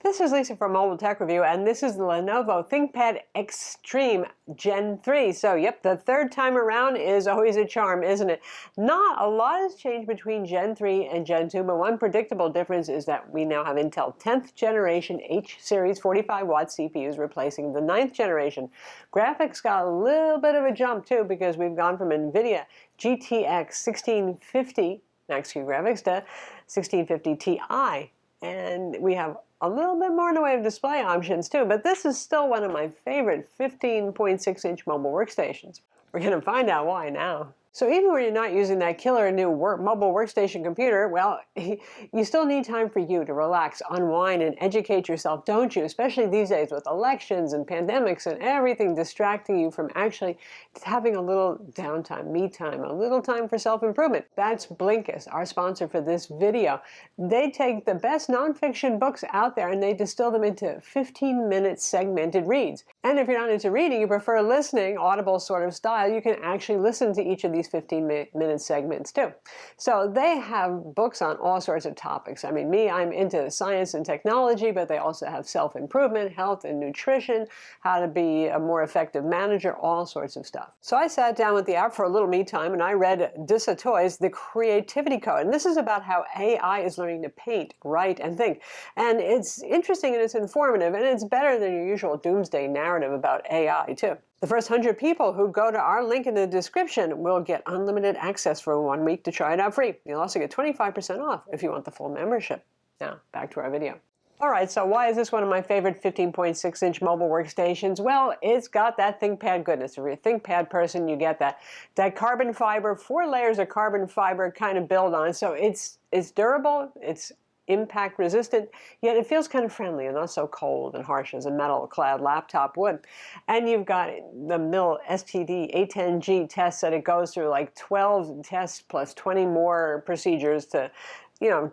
This is Lisa from Mobile Tech Review, and this is the Lenovo ThinkPad Extreme Gen 3. So, yep, the third time around is always a charm, isn't it? Not a lot has changed between Gen 3 and Gen 2, but one predictable difference is that we now have Intel 10th generation H-series 45-watt CPUs replacing the 9th generation. Graphics got a little bit of a jump, too, because we've gone from NVIDIA GTX 1650 Max-Q graphics to 1650 Ti. And we have a little bit more in the way of display options too, but this is still one of my favorite 15.6-inch mobile workstations. We're going to find out why now. So even when you're not using that killer new mobile workstation computer, well, you still need time for you to relax, unwind, and educate yourself, don't you? Especially these days with elections and pandemics and everything distracting you from actually having a little downtime, me time, a little time for self-improvement. That's Blinkist, our sponsor for this video. They take the best nonfiction books out there and they distill them into 15-minute segmented reads. And if you're not into reading, you prefer listening, audible sort of style, you can actually listen to each of these 15-minute segments too. So they have books on all sorts of topics. I mean, I'm into science and technology, but they also have self-improvement, health and nutrition, how to be a more effective manager, all sorts of stuff. So I sat down with the app for a little me time and I read Disatoy's The Creativity Code. And this is about how AI is learning to paint, write, and think. And it's interesting and it's informative, and it's better than your usual doomsday narrative about AI too. The first 100 people who go to our link in the description will get unlimited access for 1 week to try it out free. You'll also get 25% off if you want the full membership. Now, back to our video. All right, so why is this one of my favorite 15.6-inch mobile workstations? Well, it's got that ThinkPad goodness. If you're a ThinkPad person, you get that carbon fiber, 4 layers of carbon fiber kind of build on it. So it's durable, it's impact resistant, yet it feels kind of friendly and not so cold and harsh as a metal-clad laptop would. And you've got the MIL STD A10G tests that it goes through, like 12 tests plus 20 more procedures to,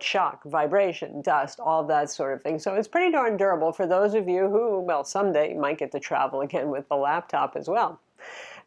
shock, vibration, dust, all that sort of thing. So it's pretty darn durable for those of you who, well, someday might get to travel again with the laptop as well.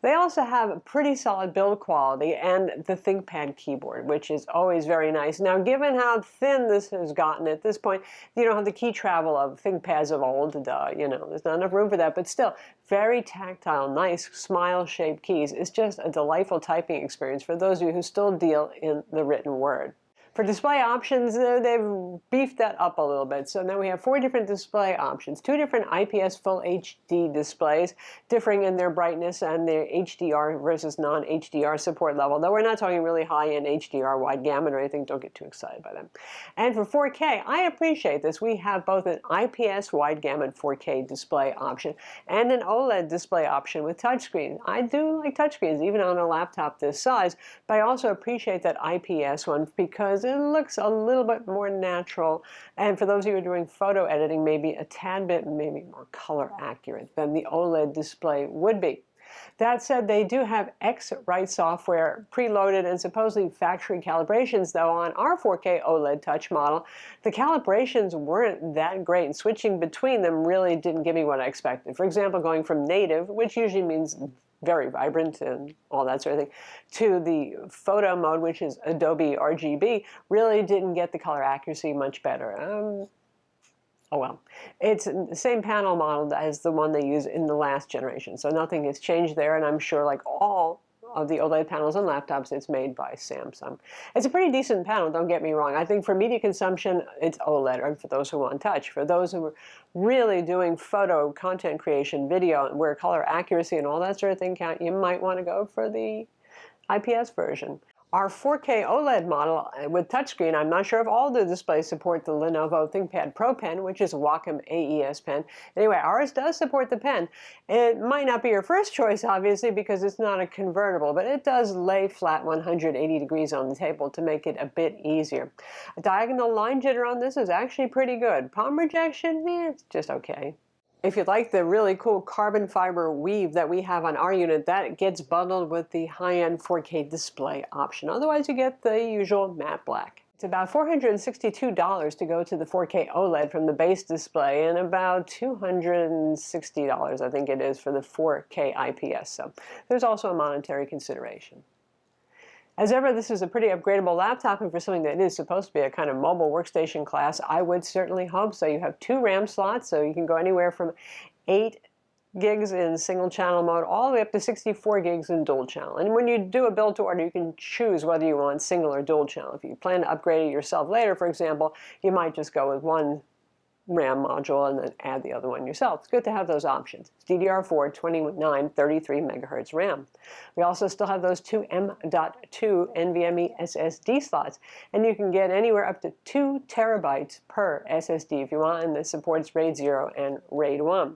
They also have a pretty solid build quality and the ThinkPad keyboard, which is always very nice. Now, given how thin this has gotten at this point, you don't have the key travel of ThinkPads of old. There's not enough room for that. But still, very tactile, nice, smile-shaped keys. It's just a delightful typing experience for those of you who still deal in the written word. For display options, they've beefed that up a little bit. So now we have 4 different display options, 2 different IPS Full HD displays, differing in their brightness and their HDR versus non-HDR support level. Though we're not talking really high-end HDR wide gamut or anything, don't get too excited by them. And for 4K, I appreciate this. We have both an IPS wide gamut 4K display option and an OLED display option with touchscreen. I do like touchscreens, even on a laptop this size, but I also appreciate that IPS one because it looks a little bit more natural, and for those of you who are doing photo editing, maybe a tad bit more color accurate than the OLED display would be. That said, they do have X-Write software preloaded and supposedly factory calibrations, though on our 4K OLED touch model, the calibrations weren't that great, and switching between them really didn't give me what I expected. For example, going from native, which usually means very vibrant and all that sort of thing, to the photo mode, which is Adobe RGB, really didn't get the color accuracy much better. Oh well. It's the same panel model as the one they use in the last generation, so nothing has changed there, and I'm sure like all of the OLED panels on laptops, it's made by Samsung. It's a pretty decent panel, don't get me wrong. I think for media consumption, it's OLED, or for those who want touch. For those who are really doing photo, content creation, video, where color accuracy and all that sort of thing count, you might want to go for the IPS version. Our 4K OLED model with touchscreen, I'm not sure if all the displays support the Lenovo ThinkPad Pro Pen, which is a Wacom AES pen. Anyway, ours does support the pen. It might not be your first choice, obviously, because it's not a convertible, but it does lay flat 180 degrees on the table to make it a bit easier. A diagonal line jitter on this is actually pretty good. Palm rejection, it's just okay. If you like the really cool carbon fiber weave that we have on our unit, that gets bundled with the high-end 4K display option. Otherwise, you get the usual matte black. It's about $462 to go to the 4K OLED from the base display, and about $260, I think it is, for the 4K IPS. So there's also a monetary consideration. As ever, this is a pretty upgradable laptop, and for something that is supposed to be a kind of mobile workstation class, I would certainly hope so. You have 2 RAM slots, so you can go anywhere from 8 gigs in single channel mode all the way up to 64 gigs in dual channel. And when you do a build to order, you can choose whether you want single or dual channel. If you plan to upgrade it yourself later, for example, you might just go with 1 RAM module and then add the other one yourself. It's good to have those options. It's DDR4, 2933 megahertz RAM. We also still have those 2 M.2 NVMe SSD slots, and you can get anywhere up to 2 terabytes per SSD if you want, and this supports RAID 0 and RAID 1.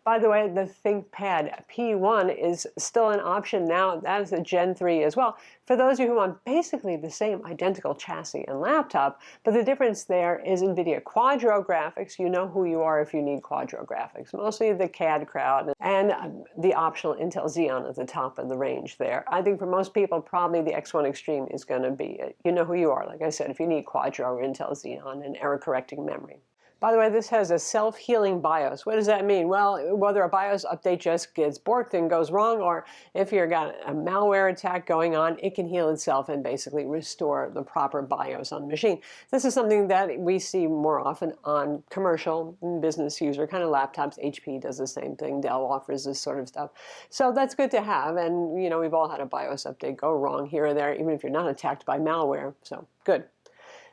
By the way, the ThinkPad P1 is still an option now. That is a Gen 3 as well. For those of you who want basically the same identical chassis and laptop, but the difference there is NVIDIA Quadro graphics. You know who you are if you need Quadro graphics. Mostly the CAD crowd and the optional Intel Xeon at the top of the range there. I think for most people, probably the X1 Extreme is going to be it. You know who you are, like I said, if you need Quadro or Intel Xeon and error-correcting memory. By the way, this has a self-healing BIOS. What does that mean? Well, whether a BIOS update just gets borked and goes wrong, or if you've got a malware attack going on, it can heal itself and basically restore the proper BIOS on the machine. This is something that we see more often on commercial and business user kind of laptops. HP does the same thing. Dell offers this sort of stuff. So that's good to have. And, you know, we've all had a BIOS update go wrong here or there, even if you're not attacked by malware. So good.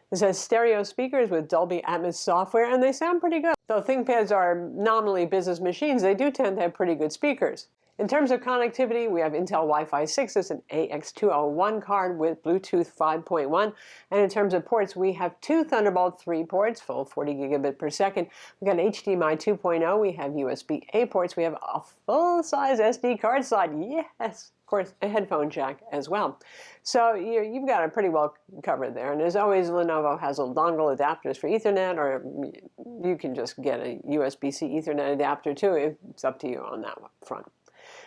This has stereo speakers with Dolby Atmos software, and they sound pretty good. Though ThinkPads are nominally business machines, they do tend to have pretty good speakers. In terms of connectivity, we have Intel Wi-Fi 6 as an AX201 card with Bluetooth 5.1. And in terms of ports, we have 2 Thunderbolt 3 ports, full 40 gigabit per second. We've got HDMI 2.0. We have USB-A ports. We have a full-size SD card slot. Yes! Of course, a headphone jack as well. So you've got it pretty well covered there. And as always, Lenovo has dongle adapters for Ethernet, or you can just get a USB-C Ethernet adapter too. It's up to you on that front.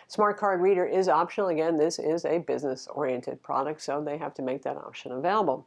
Smart card reader is optional. Again, this is a business-oriented product, so they have to make that option available.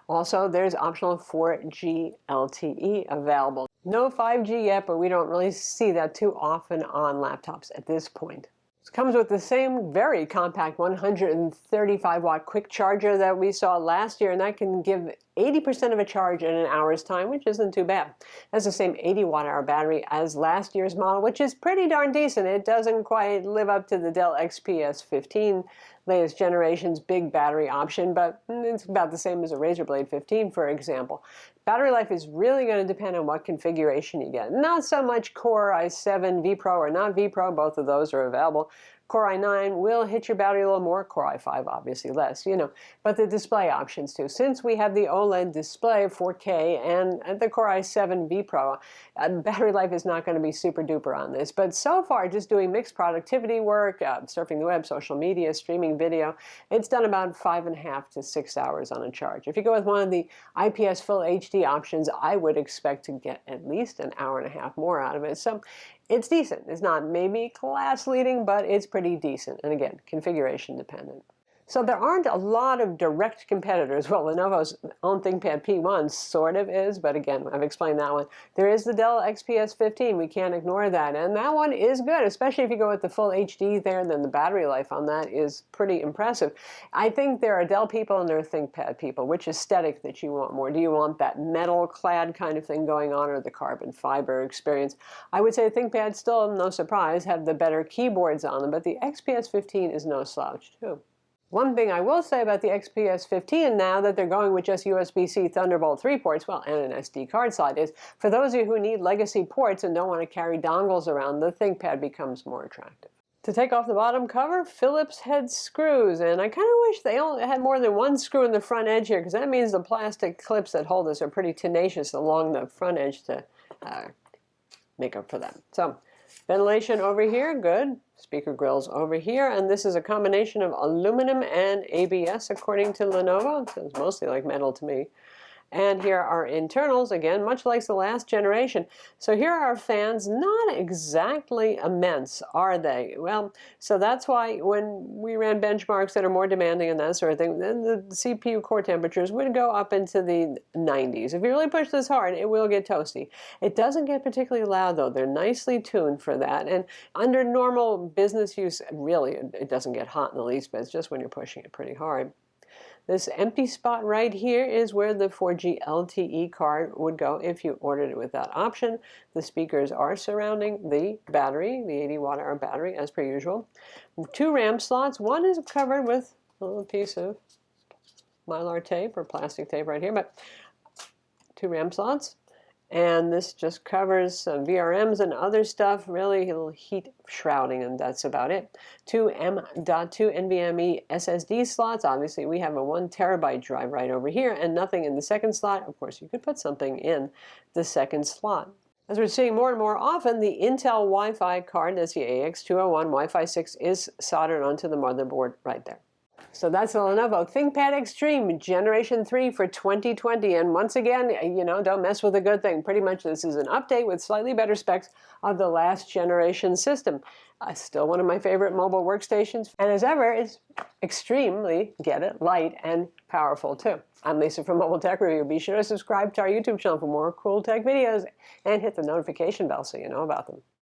Also, there's optional 4G LTE available. No 5G yet, but we don't really see that too often on laptops at this point. It comes with the same very compact 135-watt quick charger that we saw last year, and that can give 80% of a charge in an hour's time, which isn't too bad. It has the same 80-watt-hour battery as last year's model, which is pretty darn decent. It doesn't quite live up to the Dell XPS 15 latest generation's big battery option, but it's about the same as a Razer Blade 15, for example. Battery life is really going to depend on what configuration you get. Not so much Core i7 vPro or not vPro, both of those are available. Core i9 will hit your battery a little more, Core i5 obviously less, you know, but the display options too. Since we have the OLED display 4K and the Core i7 vPro, battery life is not going to be super duper on this. But so far, just doing mixed productivity work, surfing the web, social media, streaming video, it's done about 5.5 to 6 hours on a charge. If you go with one of the IPS Full HD options, I would expect to get at least an hour and a half more out of it. So it's decent. It's not maybe class leading, but it's pretty decent. And again, configuration dependent. So there aren't a lot of direct competitors. Well, Lenovo's own ThinkPad P1 sort of is, but again, I've explained that one. There is the Dell XPS 15. We can't ignore that. And that one is good, especially if you go with the full HD there, then the battery life on that is pretty impressive. I think there are Dell people and there are ThinkPad people. Which aesthetic that you want more? Do you want that metal-clad kind of thing going on, or the carbon fiber experience? I would say ThinkPad still, no surprise, have the better keyboards on them, but the XPS 15 is no slouch too. One thing I will say about the XPS 15 now that they're going with just USB-C Thunderbolt 3 ports, well, and an SD card slot, is for those of you who need legacy ports and don't want to carry dongles around, the ThinkPad becomes more attractive. To take off the bottom cover, Phillips head screws, and I kind of wish they only had more than one screw in the front edge here, because that means the plastic clips that hold this are pretty tenacious along the front edge to make up for that. So, ventilation over here, good. Speaker grills over here, and this is a combination of aluminum and ABS according to Lenovo. It sounds mostly like metal to me. And here are internals, again, much like the last generation. So here are fans, not exactly immense, are they? Well, so that's why when we ran benchmarks that are more demanding and that sort of thing, then the CPU core temperatures would go up into the 90s. If you really push this hard, it will get toasty. It doesn't get particularly loud, though. They're nicely tuned for that. And under normal business use, really, it doesn't get hot in the least, but it's just when you're pushing it pretty hard. This empty spot right here is where the 4G LTE card would go if you ordered it with that option. The speakers are surrounding the battery, the 80 watt-hour battery, as per usual. 2 RAM slots. One is covered with a little piece of mylar tape or plastic tape right here, but 2 RAM slots. And this just covers VRMs and other stuff, really a little heat shrouding, and that's about it. 2 M.2 NVMe SSD slots. Obviously, we have a 1 terabyte drive right over here, and nothing in the second slot. Of course, you could put something in the second slot. As we're seeing more and more often, the Intel Wi-Fi card, that's the AX201 Wi-Fi 6, is soldered onto the motherboard right there. So that's the Lenovo ThinkPad Extreme Generation 3 for 2020. And once again, you know, don't mess with a good thing. Pretty much this is an update with slightly better specs of the last generation system. Still one of my favorite mobile workstations. And as ever, it's extremely, get it, light and powerful too. I'm Lisa from Mobile Tech Review. Be sure to subscribe to our YouTube channel for more cool tech videos and hit the notification bell so you know about them.